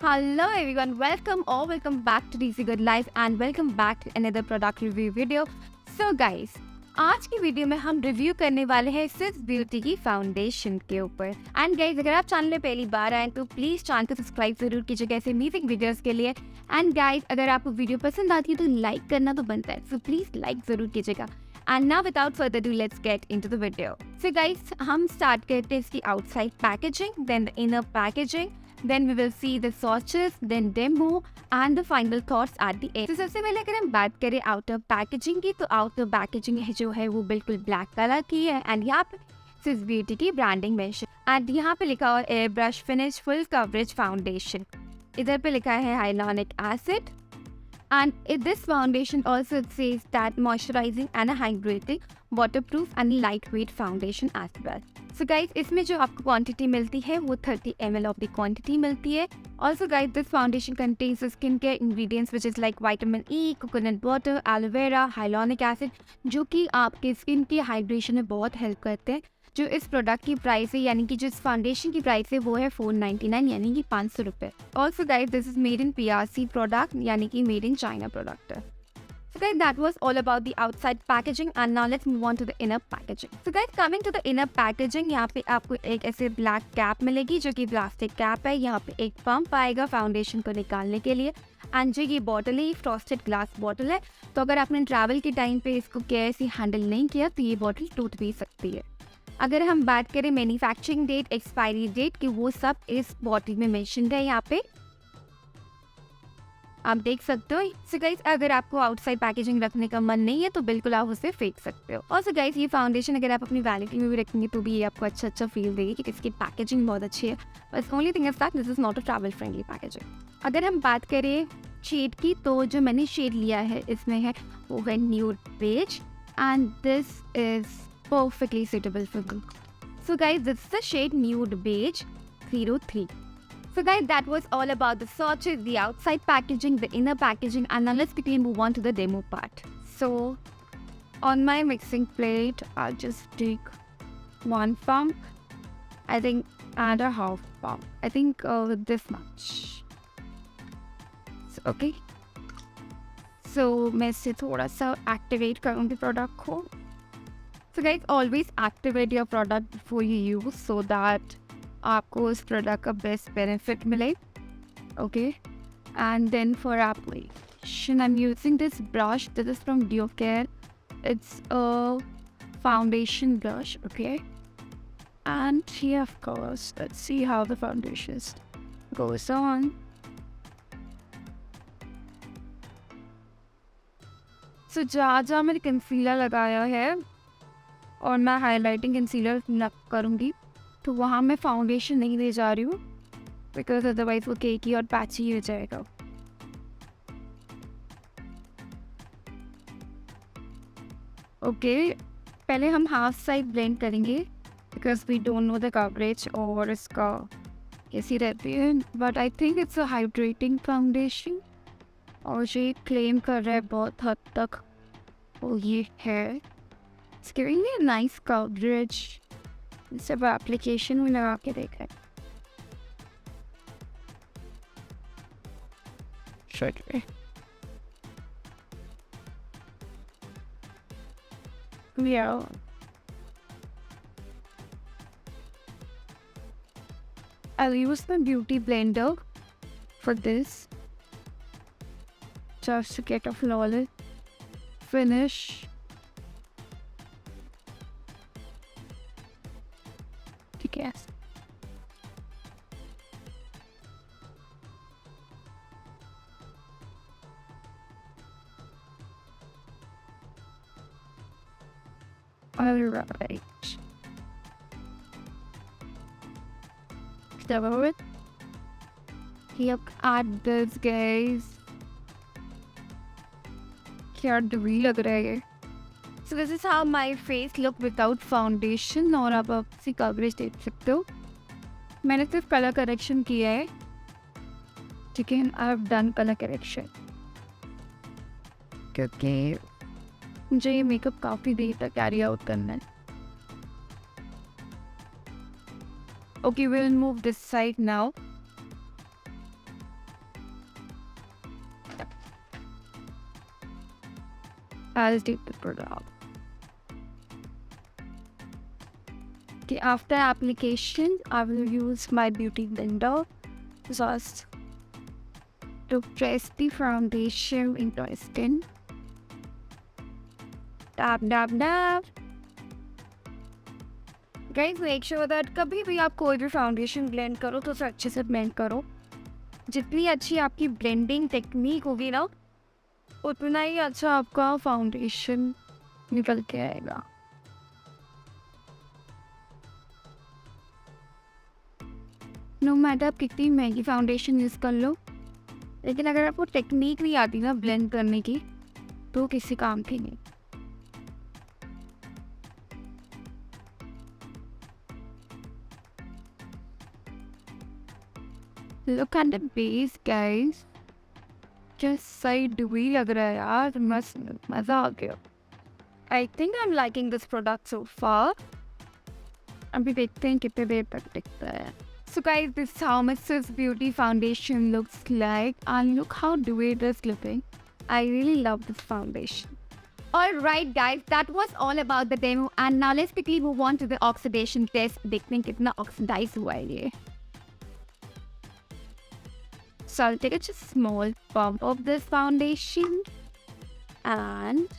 Hello everyone, welcome back to DC Good Life and welcome back to another product review video. So guys, आज की video में हम review करने वाले हैं सिर्फ ब्यूटी की फाउंडेशन के ऊपर। एंड गाइज, अगर आप चैनल पे पहली बार आए तो प्लीज चैनल को सब्सक्राइब जरूर कीजिएगा ऐसे अमेजिंग वीडियोस के लिए। एंड गाइज, अगर आपको वीडियो पसंद आती है तो लाइक करना तो बनता है, सो प्लीज लाइक जरूर कीजिएगा। And now without further do let's get into the video. So guys, हम स्टार्ट करते हैं इसकी outside packaging, then the inner packaging, then we will see the swatches, then demo and the final thoughts at the end. तो सबसे पहले अगर हम बात करें आउटर पैकेजिंग की, तो आउटर पैकेजिंग जो है वो बिल्कुल ब्लैक कलर की है एंड यहाँ पे स्विस ब्यूटी की ब्रांडिंग मेंशन एंड यहाँ पे लिखा हुआ air brush finish full coverage foundation. इधर पे लिखा है hyaluronic acid and this foundation also says that moisturizing and hydrating, waterproof and lightweight foundation as well. So guys, इसमें जो आपको क्वांटिटी मिलती है वो 30 ml ऑफ द क्वांटिटी मिलती है। Also guys, this foundation contains skin care ingredients which is like vitamin E, coconut water, aloe vera, hyaluronic acid, जो कि आपके स्किन की हाइड्रेशन में बहुत हेल्प करते हैं। जो इस प्रोडक्ट की प्राइस है, यानी कि जो इस फाउंडेशन की प्राइस है वो है 499 यानी कि 500 रुपये। Also guys, this is made in PRC product यानी कि मेड इन चाइना प्रोडक्ट है। So guys, that was all about the outside packaging and now let's move on to the inner packaging. So guys, coming to the inner packaging, यहाँ पे आपको एक ऐसे black cap मिलेगी जो कि plastic cap है। यहाँ पे एक पंप आएगा फाउंडेशन को निकालने के लिए एंड जो ये बॉटल है फ्रॉस्टेड ग्लास बॉटल है, तो अगर आपने ट्रैवल के टाइम पे इसको केयर से हैंडल नहीं किया तो ये बॉटल टूट भी सकती है। अगर हम बात करें मैन्युफैक्चरिंग डेट, एक्सपायरी डेट की, वो सब इस बॉटल में मेंशन्ड है। यहाँ पे आप देख सकते हो। सो गाइस, अगर आपको आउटसाइड पैकेजिंग रखने का मन नहीं है तो बिल्कुल आप उसे फेंक सकते हो। और सो गाइस, ये फाउंडेशन अगर आप अपनी वैनिटी में भी रखेंगे तो भी ये आपको अच्छा फील देगी क्योंकि इसकी पैकेजिंग बहुत अच्छी है। बस only thing is that this is not a travel friendly packaging. अगर हम बात करें शेड की, तो जो मैंने शेड लिया है इसमें है वो है nude beige and this is perfectly suitable for me. So guys, this is the shade Nude Beige 03. So guys, that was all about the swatches, the outside packaging, the inner packaging, and now let's quickly move on to the demo part. So on my mixing plate, I'll just take one pump, I think, and a half pump. I think this much. So, okay. So मैं इसे थोड़ा सा activate करूँगी product को. So guys, always activate your product before you use so that आपको उस product का best benefit मिले. Okay, and then for application, I'm using this brush. This is from Care. It's a foundation brush. Okay, and here of course, let's see how the foundation goes on. So जहाँ मैंने concealer लगाया है और मैं highlighting concealer करूँगी तो वहाँ मैं फाउंडेशन नहीं दे जा रही हूँ बिकॉज अदरवाइज वो केकी और पैची हो जाएगा। ओके, पहले हम हाफ साइड ब्लेंड करेंगे because we don't know the coverage और इसका कैसी रहती है, but I think it's a hydrating foundation और ये क्लेम कर रहा है बहुत हद तक वो ये है। It's giving me a nice coverage. सिर्फ एप्लीकेशन में लगा के देख रहे हैं। Yeah. I'll use the beauty blender for this just to get a flawless finish. Yes. All right. Cover it. Yep, add this, guys. क्या डबी लग रहा है। So this is how my face look without foundation और आप इसकी coverage देख सकते हो। मैंने सिर्फ कलर करेक्शन किया है, ठीक है। I have done colour correction क्योंकि मुझे ये मेकअप काफ़ी देर तक कैरी आउट करना है। Okay, we'll move this side now. I'll take the product. Okay, after application, I will use my beauty blender just to press the foundation into my skin. Dab, dab, dab. Guys, make sure that कभी भी आप कोई भी foundation blend करो तो उसे अच्छे से ब्लेंड करो. जितनी अच्छी आपकी ब्लेंडिंग टेक्निक होगी ना, उतना ही अच्छा आपका फाउंडेशन निकल के आएगा. नो मैटर आप कितनी महंगी फाउंडेशन यूज़ कर लो, लेकिन अगर आपको टेक्निक नहीं आती ना ब्लेंड करने की, तो किसी काम की नहीं. Look at the base, guys. Just सही dewy लग रहा है यार, मस्त मज़ा आ गया. I think I'm liking this product so far. अभी देखते हैं कितने देर तक टिकता है. So guys, this is how my Sis Beauty foundation looks like, and look how dewy it is looking. I really love this foundation. Alright guys, that was all about the demo, and now let's quickly move on to the oxidation test. देखते हैं कितना oxidize हुआ है ये. So I'll take just a small pump of this foundation, and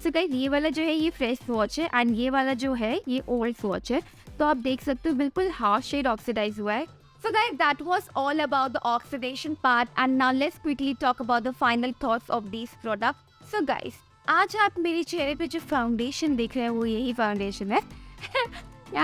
so guys, ये वाला जो है ये फ्रेश स्वॉच है, एंड ये वाला जो है ये ओल्ड स्वॉच है. तो आप देख सकते हो बिल्कुल हाफ शेड ऑक्सीडाइज हुआ है. So guys, that was all about the oxidation part, and now let's quickly talk about the final thoughts of these products. So guys, आज आप मेरे चेहरे पे जो फाउंडेशन देख रहे हैं वो यही फाउंडेशन है.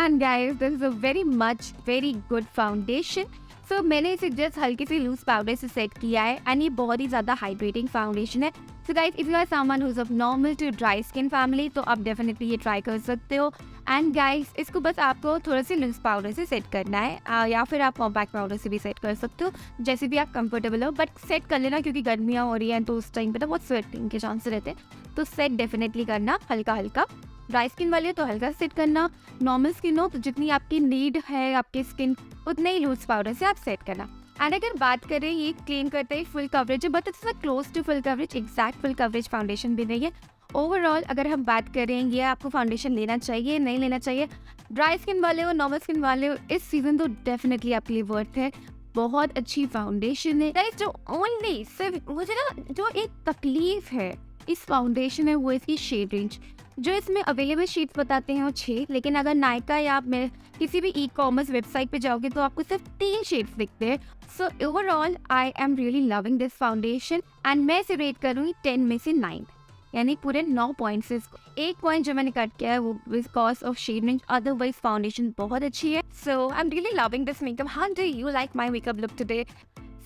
And guys, this is a very good foundation. So मैंने इसे जस्ट हल्की सी लूज पाउडर से सेट किया है, एंड ये बहुत ही ज़्यादा हाइड्रेटिंग फाउंडेशन है. So guys, if you are someone who is of normal to dry skin family, तो आप डेफिनेटली ये ट्राई कर सकते हो. एंड गाइस, इसको बस आपको थोड़ा सी लूज पाउडर से सेट करना है, या फिर आप कॉम्पैक्ट पाउडर से भी सेट कर सकते हो, जैसे भी आप कंफर्टेबल हो. बट सेट कर लेना, क्योंकि गर्मियाँ हो रही हैं तो उस टाइम पे तो बहुत स्वेटिंग के चांस रहते हैं. तो सेट डेफिनेटली करना हल्का हल्का. ड्राई स्किन वाले हो तो हल्का सेट करना, नॉर्मल स्किन हो तो जितनी आपकी नीड है आपकी स्किन उतने ही लूज पाउडर से आप सेट करना. एंड अगर बात करें, ये क्लेम करते हैं full coverage, but it's not close to full coverage. Exact full coverage foundation भी नहीं है. ओवरऑल अगर हम बात करें, ये आपको फाउंडेशन लेना चाहिए नहीं लेना चाहिए, ड्राई स्किन वाले हो नॉर्मल स्किन वाले हो, इस सीजन तो डेफिनेटली आपके लिए वर्थ है. बहुत अच्छी फाउंडेशन है गाइस. जो ओनली सिर्फ मुझे ना जो एक तकलीफ है इस फाउंडेशन है वो इसकी शेड रेंज. जो इसमें अवेलेबल शेड्स बताते हैं वो 6, लेकिन अगर नायका या आप किसी भी ई कॉमर्स वेबसाइट पे जाओगे तो आपको सिर्फ 3 शेड्स दिखते हैं. So overall I am really loving this foundation, and मैं इसे रेट करूँगी 10 में से 9, यानी पूरे 9 पॉइंट से. एक पॉइंट जो मैंने कट किया है वो because of shade range, otherwise foundation बहुत अच्छी है. So I am really loving this makeup. How do you like my makeup look today?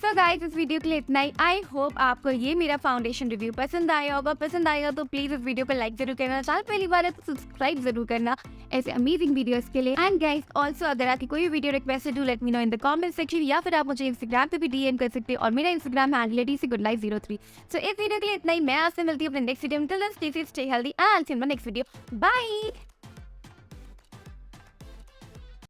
So guys, इस वीडियो के लिए इतना ही. आई होप आपको ये मेरा फाउंडेशन रिव्यू पसंद आया होगा. पसंद आएगा तो प्लीज़ इस वीडियो को लाइक जरूर करना. चैनल पहली बार है तो सब्सक्राइब जरूर करना ऐसे अमेजिंग वीडियोस के लिए. एंड गाइस, ऑल्सो अगर आपकी कोई वीडियो रिक्वेस्ट है, do let me know in the comment section, या फिर आप मुझे इंस्टाग्राम पे भी डीएम कर सकते हो, और मेरा इंस्टाग्राम हैंडल है dcgoodlife03. सो इस वीडियो के लिए इतना ही. मैं आपसे मिलती हूँ अपने नेक्स्ट वीडियो में. Till then stay safe, stay healthy, and see you in my next video. Bye.